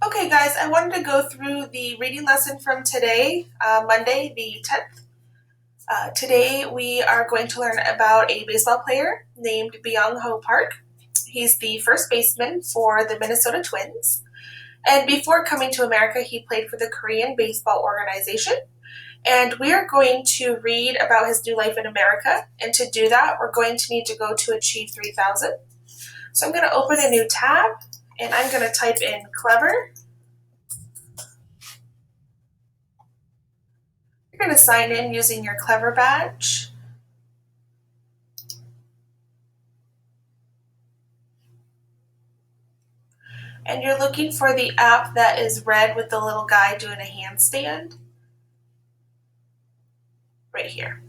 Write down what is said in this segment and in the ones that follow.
Okay, guys, I wanted to go through the reading lesson from today, Monday, the 10th. Today, we are going to learn about a baseball player named Byung-ho Park. He's the first baseman for the Minnesota Twins. And before coming to America, he played for the Korean Baseball Organization. And we are going to read about his new life in America. And to do that, we're going to need to go to Achieve 3000. So I'm going to open a new tab, and I'm going to type in Clever. You're going to sign in using your Clever badge. And you're looking for the app that is red with the little guy doing a handstand. Right here.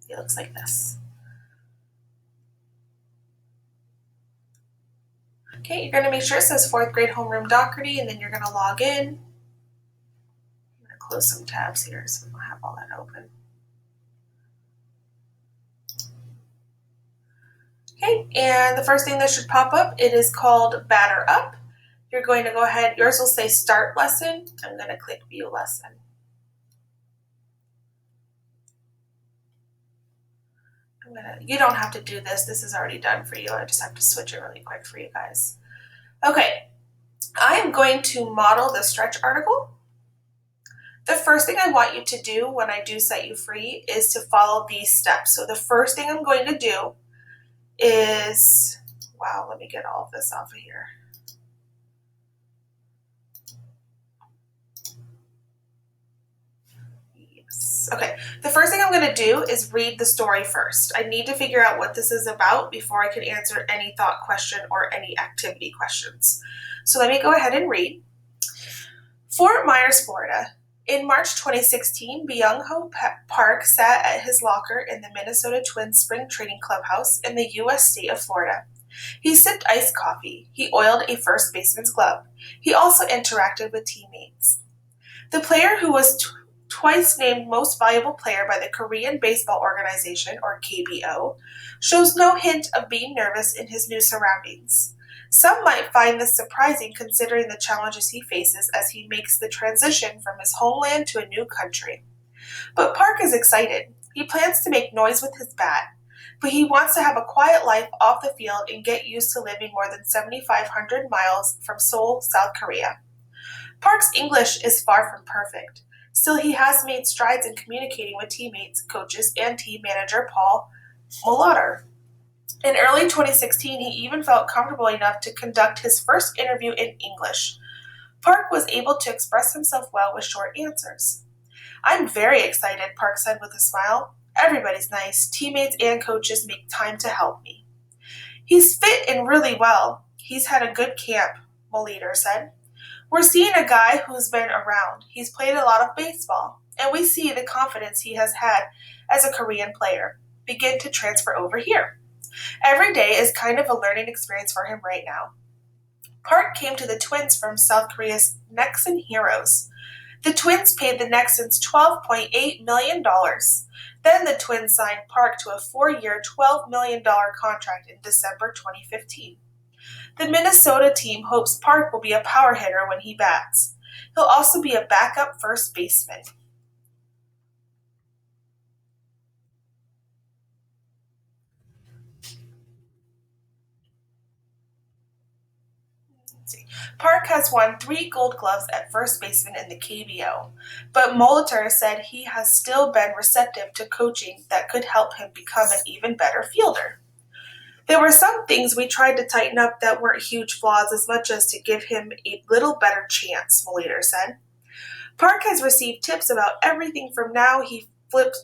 It looks like this. Okay, you're going to make sure it says 4th grade homeroom Doherty, and then you're going to log in. I'm going to close some tabs here so we don't have all that open. Okay, and the first thing that should pop up, it is called Batter Up. You're going to go ahead, yours will say Start Lesson. I'm going to click View Lesson. You don't have to do this. This is already done for you. I just have to switch it really quick for you guys. Okay, I am going to model the stretch article. The first thing I want you to do when I do set you free is to follow these steps. So the first thing I'm going to do is, wow, let me get all of this off of here. Okay, the first thing I'm going to do is read the story first. I need to figure out what this is about before I can answer any thought question or any activity questions. So let me go ahead and read. Fort Myers, Florida. In March 2016, Byung-ho Park sat at his locker in the Minnesota Twins spring training clubhouse in the U.S. state of Florida. He sipped iced coffee. He oiled a first baseman's glove. He also interacted with teammates. The player who was twice named Most Valuable Player by the Korean Baseball Organization, or KBO, shows no hint of being nervous in his new surroundings. Some might find this surprising considering the challenges he faces as he makes the transition from his homeland to a new country. But Park is excited. He plans to make noise with his bat, but he wants to have a quiet life off the field and get used to living more than 7,500 miles from Seoul, South Korea. Park's English is far from perfect. Still, he has made strides in communicating with teammates, coaches, and team manager Paul Molitor. In early 2016, he even felt comfortable enough to conduct his first interview in English. Park was able to express himself well with short answers. I'm very excited, Park said with a smile. Everybody's nice. Teammates and coaches make time to help me. He's fit in really well. He's had a good camp, Molitor said. We're seeing a guy who's been around. He's played a lot of baseball, and we see the confidence he has had as a Korean player begin to transfer over here. Every day is kind of a learning experience for him right now. Park came to the Twins from South Korea's Nexen Heroes. The Twins paid the Nexens $12.8 million. Then the Twins signed Park to a 4-year, $12 million contract in December 2015. The Minnesota team hopes Park will be a power hitter when he bats. He'll also be a backup first baseman. Park has won 3 Gold Gloves at first baseman in the KBO, but Molitor said he has still been receptive to coaching that could help him become an even better fielder. There were some things we tried to tighten up that weren't huge flaws as much as to give him a little better chance, Molitor said. Park has received tips about everything from how he flips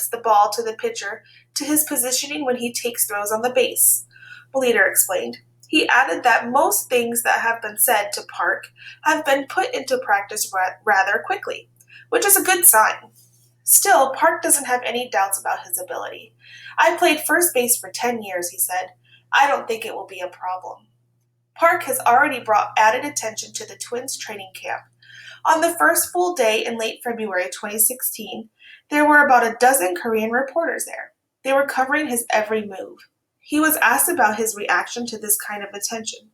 the ball to the pitcher to his positioning when he takes throws on the base, Molitor explained. He added that most things that have been said to Park have been put into practice rather quickly, which is a good sign. Still, Park doesn't have any doubts about his ability. I played first base for 10 years, he said. I don't think it will be a problem. Park has already brought added attention to the Twins training camp. On the first full day in late February 2016, there were about a dozen Korean reporters there. They were covering his every move. He was asked about his reaction to this kind of attention.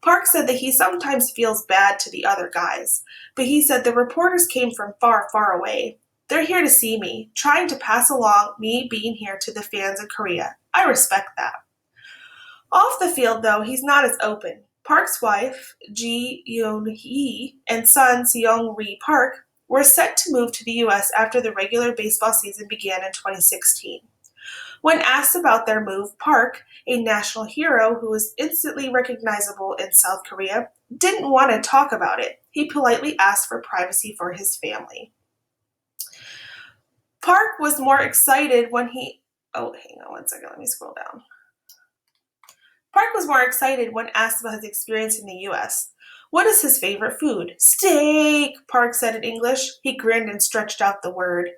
Park said that he sometimes feels bad to the other guys, but he said the reporters came from far, far away. They're here to see me, trying to pass along me being here to the fans in Korea. I respect that. Off the field, though, he's not as open. Park's wife, Ji Yeon-hee, and son, Seong-ri Park, were set to move to the U.S. after the regular baseball season began in 2016. When asked about their move, Park, a national hero who was instantly recognizable in South Korea, didn't want to talk about it. He politely asked for privacy for his family. Park was more excited when he... Oh, hang on one second. Let me scroll down. Park was more excited when asked about his experience in the U.S. What is his favorite food? Steak, Park said in English. He grinned and stretched out the word.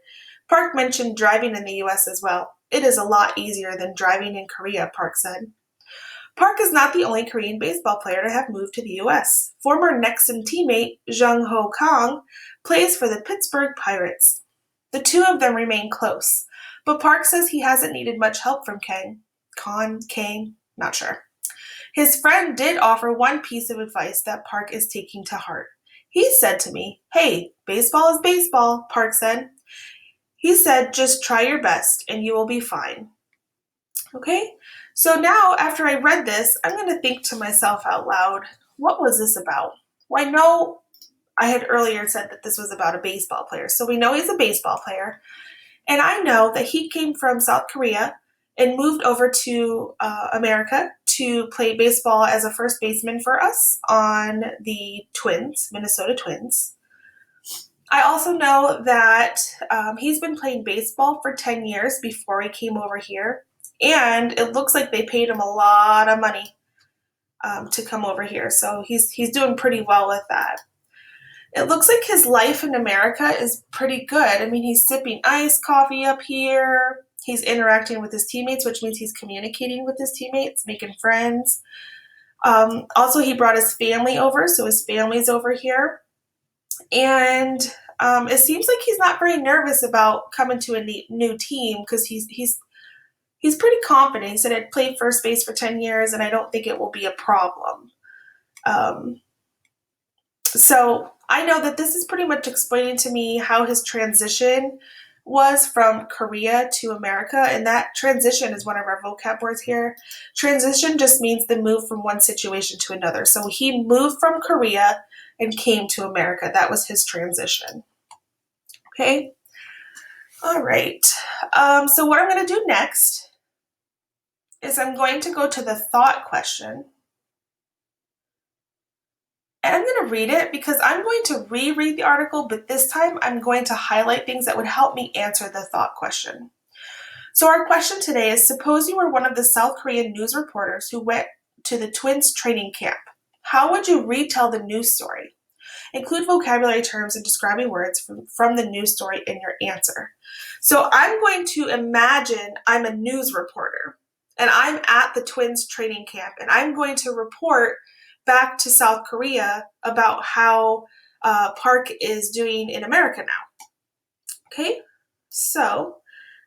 Park mentioned driving in the U.S. as well. It is a lot easier than driving in Korea, Park said. Park is not the only Korean baseball player to have moved to the U.S. Former Nexen teammate Jung Ho Kang plays for the Pittsburgh Pirates. The two of them remain close, but Park says he hasn't needed much help from Kang, not sure. His friend did offer one piece of advice that Park is taking to heart. He said to me, "Hey, baseball is baseball," Park said. He said, "Just try your best and you will be fine." Okay, so now after I read this, I'm going to think to myself out loud, what was this about? Well, I know I had earlier said that this was about a baseball player, so we know he's a baseball player. And I know that he came from South Korea and moved over to America to play baseball as a first baseman for us on the Twins, Minnesota Twins. I also know that he's been playing baseball for 10 years before he came over here, and it looks like they paid him a lot of money to come over here, so he's doing pretty well with that. It looks like his life in America is pretty good. I mean, he's sipping iced coffee up here. He's interacting with his teammates, which means he's communicating with his teammates, making friends. Also, he brought his family over, so his family's over here. And it seems like he's not very nervous about coming to a new team because he's pretty confident. He said, "I'd played first base for 10 years, and I don't think it will be a problem." So I know that this is pretty much explaining to me how his transition was from Korea to America, and that transition is one of our vocab words here. Transition just means the move from one situation to another. So he moved from Korea and came to America. That was his transition. Okay? All right. So what I'm going to do next is I'm going to go to the thought question. And I'm going to read it because I'm going to reread the article, but this time I'm going to highlight things that would help me answer the thought question. So our question today is, suppose you were one of the South Korean news reporters who went to the Twins training camp. How would you retell the news story? Include vocabulary terms and describing words from the news story in your answer. So I'm going to imagine I'm a news reporter and I'm at the Twins training camp and I'm going to report back to South Korea about how Park is doing in America now. Okay, so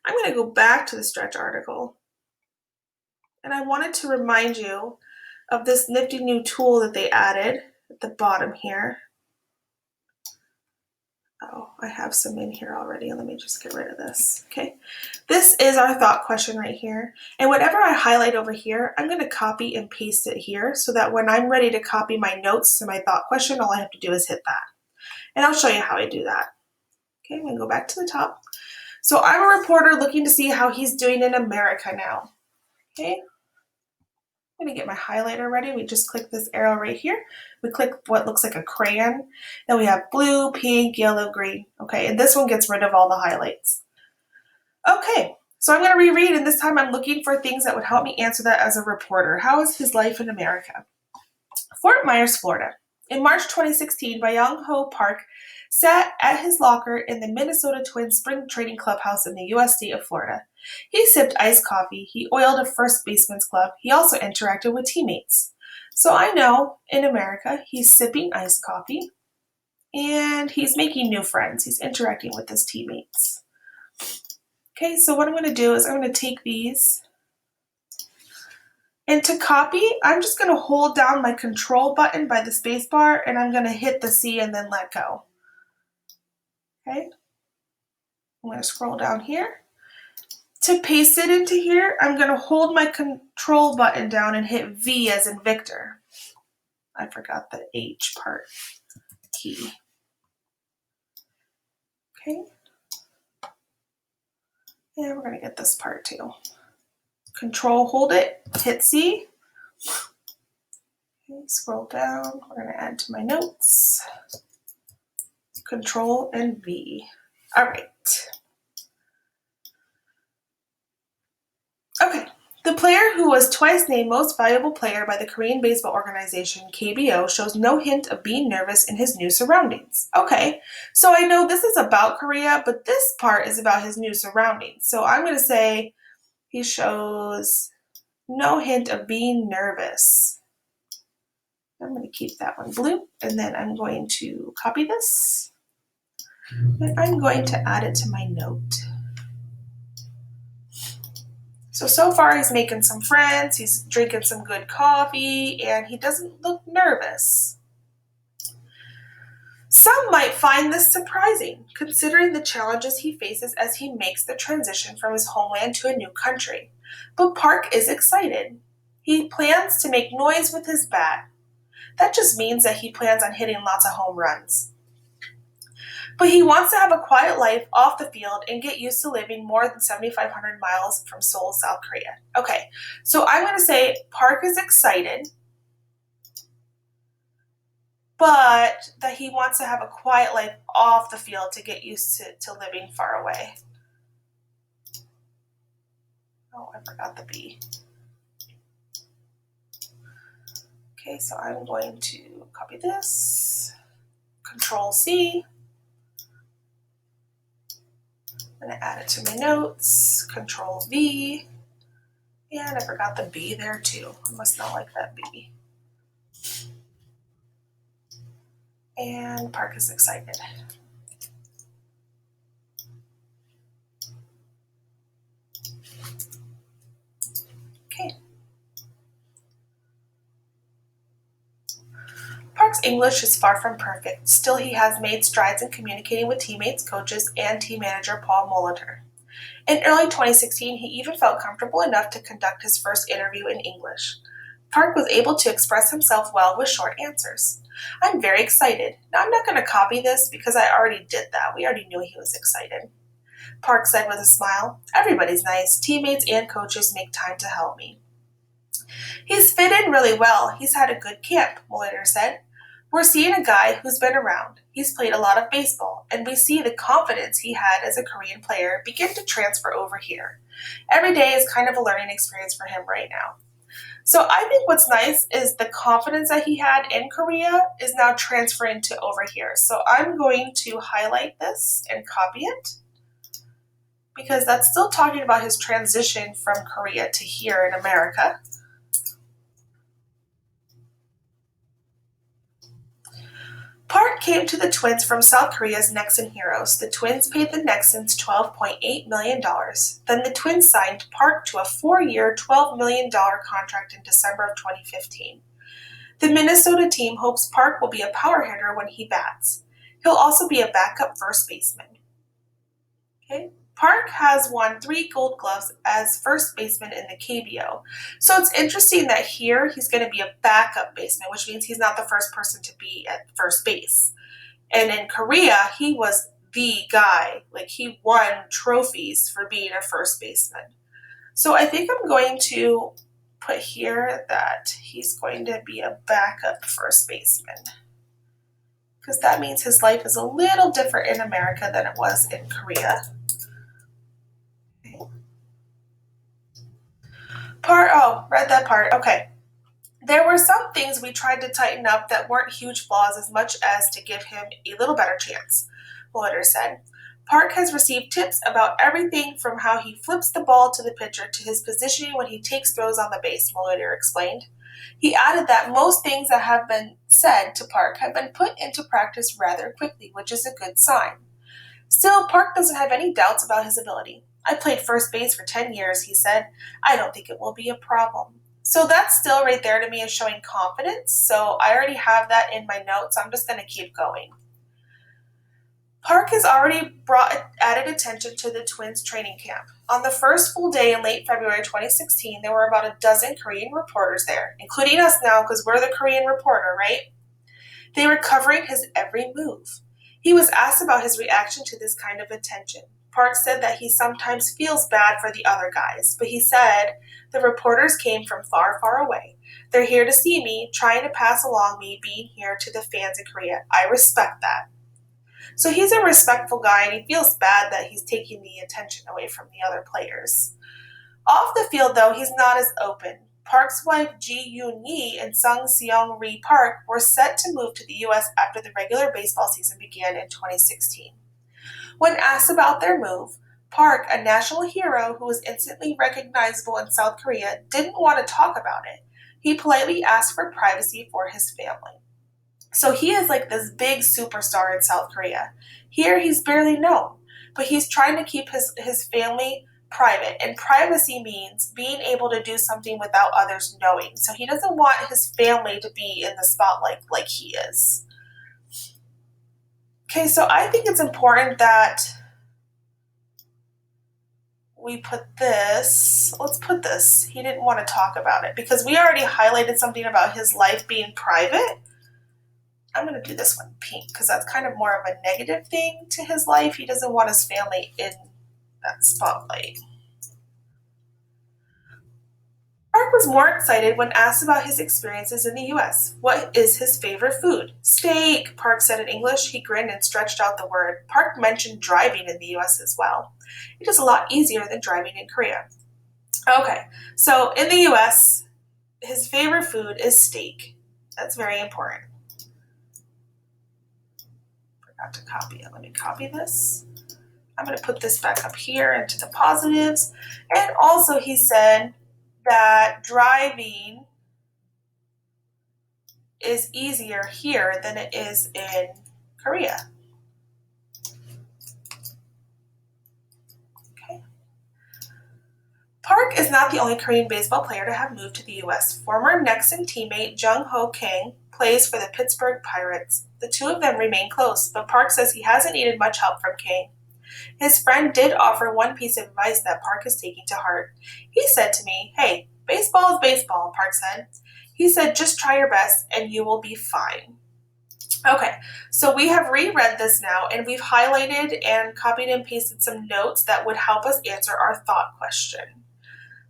I'm going to go back to the Stretch article. And I wanted to remind you of this nifty new tool that they added at the bottom here. Oh, I have some in here already. Let me just get rid of this. Okay, this is our thought question right here. And whatever I highlight over here, I'm going to copy and paste it here so that when I'm ready to copy my notes to my thought question, all I have to do is hit that. And I'll show you how I do that. Okay, I'm going to go back to the top. So I'm a reporter looking to see how he's doing in America now. Okay, I'm going to get my highlighter ready. We just click this arrow right here. We click what looks like a crayon. Then we have blue, pink, yellow, green. Okay, and this one gets rid of all the highlights. Okay, so I'm going to reread, and this time I'm looking for things that would help me answer that as a reporter. How is his life in America? Fort Myers, Florida. In March 2016, Byung Ho Park sat at his locker in the Minnesota Twins spring training clubhouse in the U.S. state of Florida. He sipped iced coffee. He oiled a first baseman's glove. He also interacted with teammates. So I know in America, he's sipping iced coffee and he's making new friends. He's interacting with his teammates. Okay, so what I'm going to do is I'm going to take these And to copy, I'm just going to hold down my control button by the space bar and I'm going to hit the C and then let go. Okay. I'm going to scroll down here. To paste it into here, I'm going to hold my control button down and hit V as in Victor. I forgot the H part key. Okay. And we're going to get this part too. Control, hold it, hit C. Okay, scroll down. We're going to add to my notes. Control and V. All right. Okay. The player who was twice named Most Valuable Player by the Korean baseball organization KBO shows no hint of being nervous in his new surroundings. Okay, so I know this is about Korea, but this part is about his new surroundings. So I'm going to say he shows no hint of being nervous. I'm going to keep that one blue, and then I'm going to copy this, and I'm going to add it to my note. So far he's making some friends, he's drinking some good coffee, and he doesn't look nervous. Some might find this surprising, considering the challenges he faces as he makes the transition from his homeland to a new country. But Park is excited. He plans to make noise with his bat. That just means that he plans on hitting lots of home runs. But he wants to have a quiet life off the field and get used to living more than 7,500 miles from Seoul, South Korea. Okay, so I'm going to say Park is excited, but that he wants to have a quiet life off the field to get used to living far away. Oh, I forgot the B. Okay, so I'm going to copy this, Control C. I'm going to add it to my notes, Control V. And I forgot the B there too. I must not like that B. And Park is excited. Okay. Park's English is far from perfect. Still, he has made strides in communicating with teammates, coaches, and team manager Paul Molitor. In early 2016, he even felt comfortable enough to conduct his first interview in English. Park was able to express himself well with short answers. I'm very excited. Now, I'm not going to copy this because I already did that. We already knew he was excited. Park said with a smile, "Everybody's nice. Teammates and coaches make time to help me." "He's fit in really well. He's had a good camp," Molitor said. "We're seeing a guy who's been around. He's played a lot of baseball, and we see the confidence he had as a Korean player begin to transfer over here. Every day is kind of a learning experience for him right now." So I think what's nice is the confidence that he had in Korea is now transferring to over here. So I'm going to highlight this and copy it because that's still talking about his transition from Korea to here in America. Park came to the Twins from South Korea's Nexen Heroes. The Twins paid the Nexens $12.8 million. Then the Twins signed Park to a 4-year, $12 million contract in December of 2015. The Minnesota team hopes Park will be a power hitter when he bats. He'll also be a backup first baseman. Okay. Park has won 3 Gold Gloves as first baseman in the KBO. So it's interesting that here he's going to be a backup baseman, which means he's not the first person to be at first base. And in Korea, he was the guy. Like, he won trophies for being a first baseman. So I think I'm going to put here that he's going to be a backup first baseman, because that means his life is a little different in America than it was in Korea. Read that part. Okay. "There were some things we tried to tighten up that weren't huge flaws as much as to give him a little better chance," Molitor said. "Park has received tips about everything from how he flips the ball to the pitcher to his positioning when he takes throws on the base," Molitor explained. He added that most things that have been said to Park have been put into practice rather quickly, which is a good sign. Still, Park doesn't have any doubts about his ability. "I played first base for 10 years, he said. "I don't think it will be a problem." So that still right there to me is showing confidence. So I already have that in my notes. I'm just going to keep going. Park has already brought added attention to the Twins training camp. On the first full day in late February 2016, there were about a dozen Korean reporters there, including us now because we're the Korean reporter, right? They were covering his every move. He was asked about his reaction to this kind of attention. Park said that he sometimes feels bad for the other guys, but he said, the reporters came from far, far away. They're here to see me, trying to pass along me being here to the fans in Korea. I respect that. So he's a respectful guy, and he feels bad that he's taking the attention away from the other players. Off the field, though, he's not as open. Park's wife Ji Yoon-yi and Sung Seong-ri Park were set to move to the U.S. after the regular baseball season began in 2016. When asked about their move, Park, a national hero who was instantly recognizable in South Korea, didn't want to talk about it. He politely asked for privacy for his family. So he is like this big superstar in South Korea. Here he's barely known, but he's trying to keep his family private. And privacy means being able to do something without others knowing. So he doesn't want his family to be in the spotlight like he is. Okay, so I think it's important that we put this, let's put this, he didn't want to talk about it because we already highlighted something about his life being private. I'm going to do this one pink because that's kind of more of a negative thing to his life. He doesn't want his family in that spotlight. Park was more excited when asked about his experiences in the U.S. What is his favorite food? Steak, Park said in English. He grinned and stretched out the word. Park mentioned driving in the U.S. as well. It is a lot easier than driving in Korea. Okay, so in the U.S., his favorite food is steak. That's very important. Forgot to copy it. Let me copy this. I'm going to put this back up here into the positives. And also he said that driving is easier here than it is in Korea. Okay. Park is not the only Korean baseball player to have moved to the U.S. Former Nexen teammate Jung Ho Kang plays for the Pittsburgh Pirates. The two of them remain close, but Park says he hasn't needed much help from Kang. His friend did offer one piece of advice that Park is taking to heart. He said to me, "Hey, baseball is baseball," Park said. He said, "Just try your best and you will be fine." Okay, so we have reread this now and we've highlighted and copied and pasted some notes that would help us answer our thought question.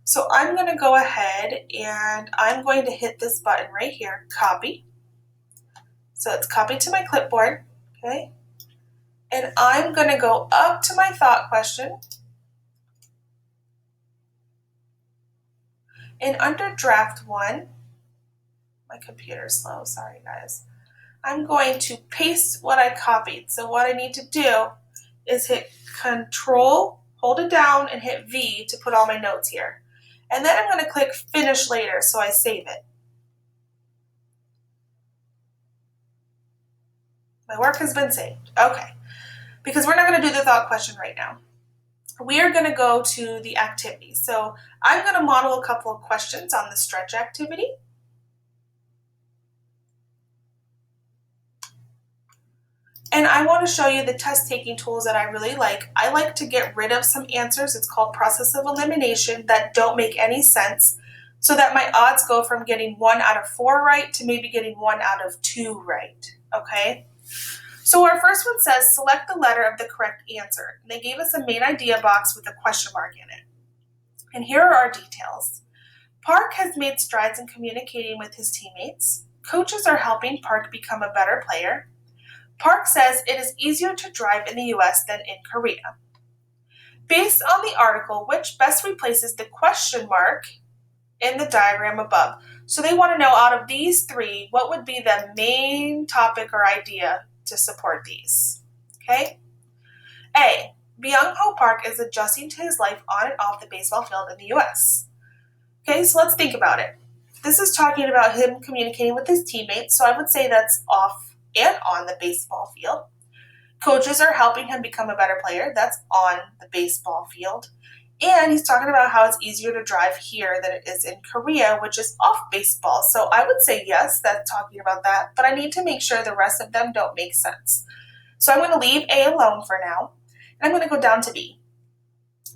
So I'm going to go ahead and I'm going to hit this button right here, copy. So it's copied to my clipboard, okay? And I'm going to go up to my thought question. And under draft one, my computer's slow, sorry guys. I'm going to paste what I copied. So what I need to do is hit Control, hold it down, and hit V to put all my notes here. And then I'm going to click Finish later so I save it. My work has been saved. Okay. Because we're not going to do the thought question right now. We are going to go to the activity. So I'm going to model a couple of questions on the stretch activity. And I want to show you the test-taking tools that I really like. I like to get rid of some answers. It's called process of elimination that don't make any sense so that my odds go from getting 1 out of 4 right to maybe getting 1 out of 2 right, okay? So our first one says, select the letter of the correct answer. And they gave us a main idea box with a question mark in it. And here are our details. Park has made strides in communicating with his teammates. Coaches are helping Park become a better player. Park says it is easier to drive in the U.S. than in Korea. Based on the article, which best replaces the question mark in the diagram above? So they want to know out of these 3, what would be the main topic or idea to support these? Okay? A, Byung-ho Park is adjusting to his life on and off the baseball field in the U.S. Okay, so let's think about it. This is talking about him communicating with his teammates, so I would say that's off and on the baseball field. Coaches are helping him become a better player. That's on the baseball field. And he's talking about how it's easier to drive here than it is in Korea, which is off baseball. So I would say yes, that's talking about that, but I need to make sure the rest of them don't make sense. So I'm going to leave A alone for now, and I'm going to go down to B.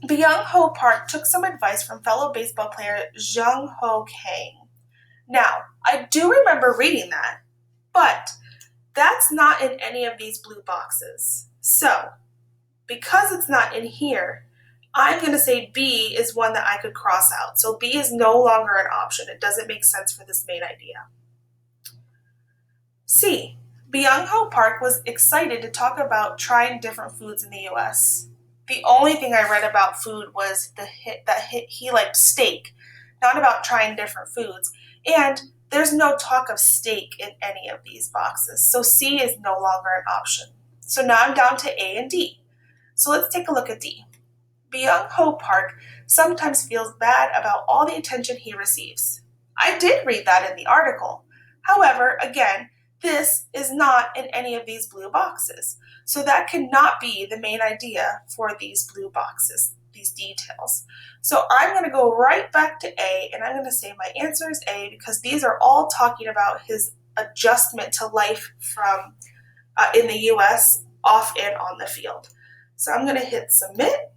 Byung Ho Park took some advice from fellow baseball player Jung Ho Kang. Now, I do remember reading that, but that's not in any of these blue boxes. So, because it's not in here, I'm going to say B is one that I could cross out. So B is no longer an option. It doesn't make sense for this main idea. C. Byung Ho Park was excited to talk about trying different foods in the US. The only thing I read about food was he liked steak, not about trying different foods. And there's no talk of steak in any of these boxes. So C is no longer an option. So now I'm down to A and D. So let's take a look at D. Byung Ho Park sometimes feels bad about all the attention he receives. I did read that in the article. However, again, this is not in any of these blue boxes. So that cannot be the main idea for these blue boxes, these details. So I'm going to go right back to A, and I'm going to say my answer is A because these are all talking about his adjustment to life from in the US off and on the field. So I'm going to hit submit.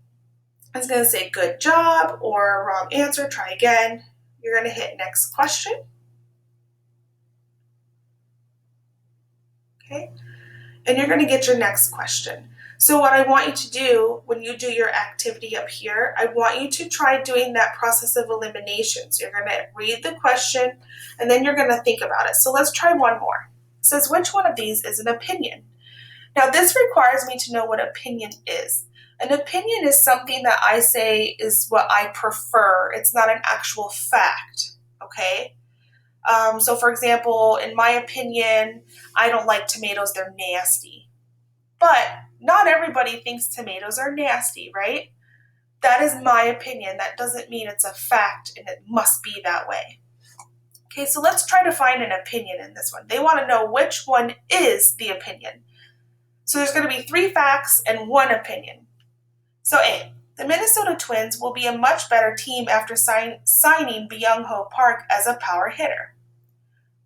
It's going to say good job or wrong answer, try again. You're going to hit next question. Okay, and you're going to get your next question. So what I want you to do when you do your activity up here, I want you to try doing that process of elimination. So you're going to read the question and then you're going to think about it. So let's try one more. It says, which one of these is an opinion? Now this requires me to know what opinion is. An opinion is something that I say is what I prefer. It's not an actual fact, okay? So for example, in my opinion, I don't like tomatoes, they're nasty. But not everybody thinks tomatoes are nasty, right? That is my opinion. That doesn't mean it's a fact and it must be that way. Okay, so let's try to find an opinion in this one. They want to know which one is the opinion. So there's going to be 3 facts and 1 opinion. So A, the Minnesota Twins will be a much better team after signing Byung Ho Park as a power hitter.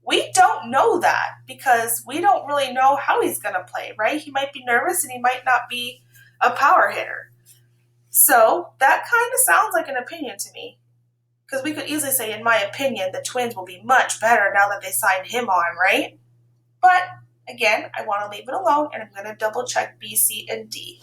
We don't know that because we don't really know how he's going to play, right? He might be nervous and he might not be a power hitter. So that kind of sounds like an opinion to me because we could easily say, in my opinion, the Twins will be much better now that they signed him on, right? But again, I want to leave it alone and I'm going to double check B, C, and D.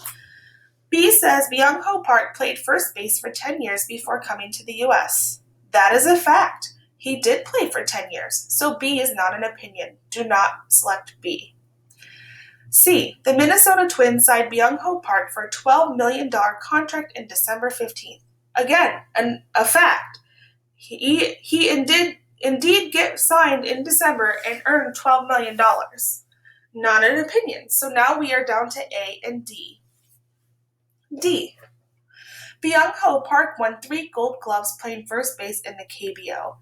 B says Byung Ho Park played first base for 10 years before coming to the U.S. That is a fact. He did play for 10 years, so B is not an opinion. Do not select B. C. The Minnesota Twins signed Byung Ho Park for a $12 million contract in December 15th. Again, a fact. He indeed get signed in December and earned $12 million. Not an opinion. So now we are down to A and D. D. Byung Ho Park won 3 gold gloves playing first base in the KBO.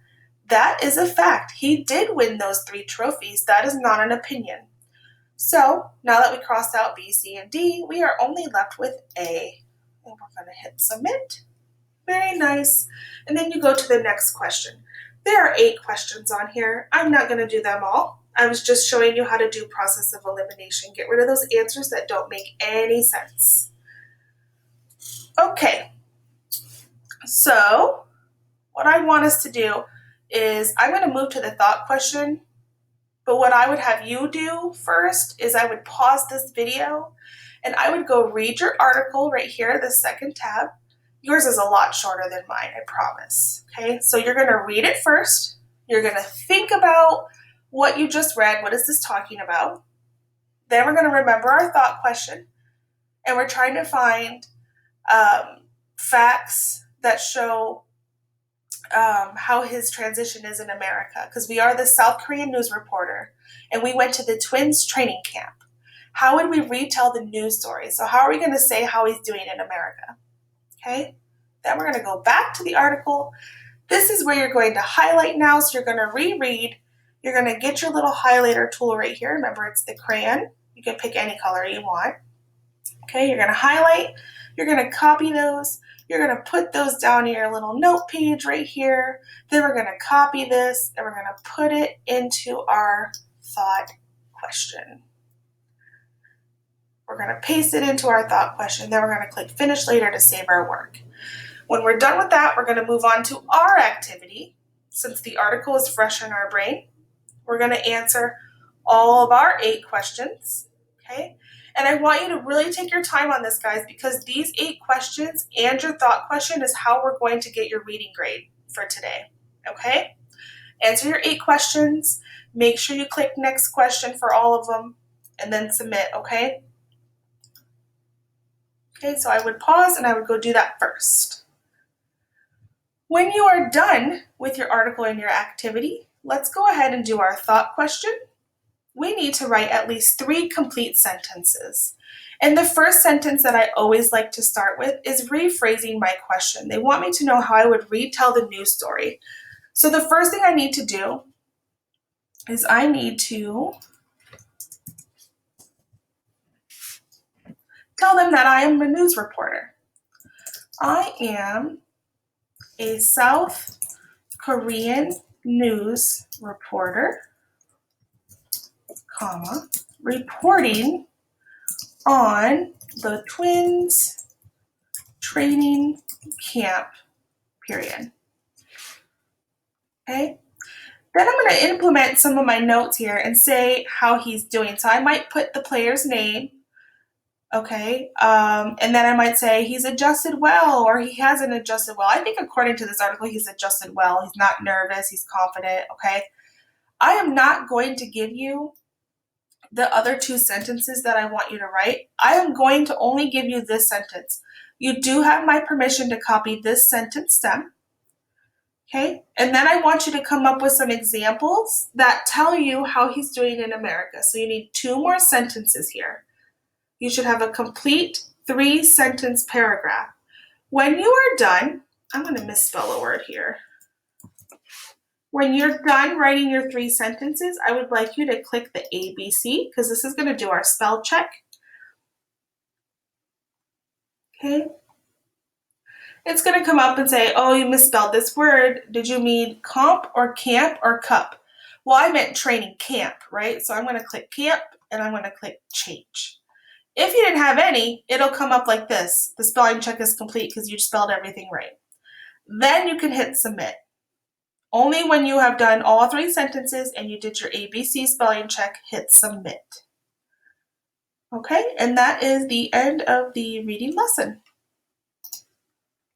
That is a fact. He did win those 3 trophies. That is not an opinion. So now that we crossed out B, C, and D, we are only left with A. And we're going to hit submit. Very nice. And then you go to the next question. There are 8 questions on here. I'm not going to do them all. I was just showing you how to do process of elimination. Get rid of those answers that don't make any sense. Okay, so what I want us to do is I'm going to move to the thought question, but what I would have you do first is I would pause this video and I would go read your article right here, the second tab. Yours is a lot shorter than mine, I promise. Okay, so you're going to read it first. You're going to think about what you just read. What is this talking about? Then we're going to remember our thought question and we're trying to find facts that show how his transition is in America, because we are the South Korean news reporter and we went to the Twins training camp. How would we retell the news story? So how are we going to say how he's doing in America? Okay, then we're going to go back to the article. This is where you're going to highlight now. So you're going to reread. You're going to get your little highlighter tool right here. Remember, it's the crayon. You can pick any color you want. Okay, you're going to highlight. You're going to copy those. You're going to put those down in your little note page right here. Then we're going to copy this and we're going to put it into our thought question. We're going to paste it into our thought question. Then we're going to click Finish Later to save our work. When we're done with that, we're going to move on to our activity. Since the article is fresh in our brain, we're going to answer all of our 8 questions, okay? And I want you to really take your time on this, guys, because these 8 questions and your thought question is how we're going to get your reading grade for today, okay? Answer your 8 questions. Make sure you click Next Question for all of them, and then submit, okay? Okay, so I would pause and I would go do that first. When you are done with your article and your activity, let's go ahead and do our thought question. We need to write at least 3 complete sentences. And the first sentence that I always like to start with is rephrasing my question. They want me to know how I would retell the news story. So the first thing I need to do is I need to tell them that I am a news reporter. I am a South Korean news reporter, comma, reporting on the twins training camp, period. Okay? Then I'm going to implement some of my notes here and say how he's doing. So I might put the player's name, okay, and then I might say he's adjusted well or he hasn't adjusted well. I think according to this article, he's adjusted well. He's not nervous. He's confident, okay? I am not going to give you the other 2 sentences that I want you to write. I am going to only give you this sentence. You do have my permission to copy this sentence stem, okay? And then I want you to come up with some examples that tell you how he's doing in America. So you need 2 more sentences here. You should have a complete 3-sentence paragraph. When you are done, I'm going to misspell a word here. When you're done writing your 3 sentences, I would like you to click the ABC because this is going to do our spell check. Okay. It's going to come up and say, oh, you misspelled this word. Did you mean comp or camp or cup? Well, I meant training camp, right? So I'm going to click camp and I'm going to click change. If you didn't have any, it'll come up like this. The spelling check is complete because you spelled everything right. Then you can hit submit. Only when you have done all 3 sentences and you did your ABC spelling check, hit submit. Okay, and that is the end of the reading lesson.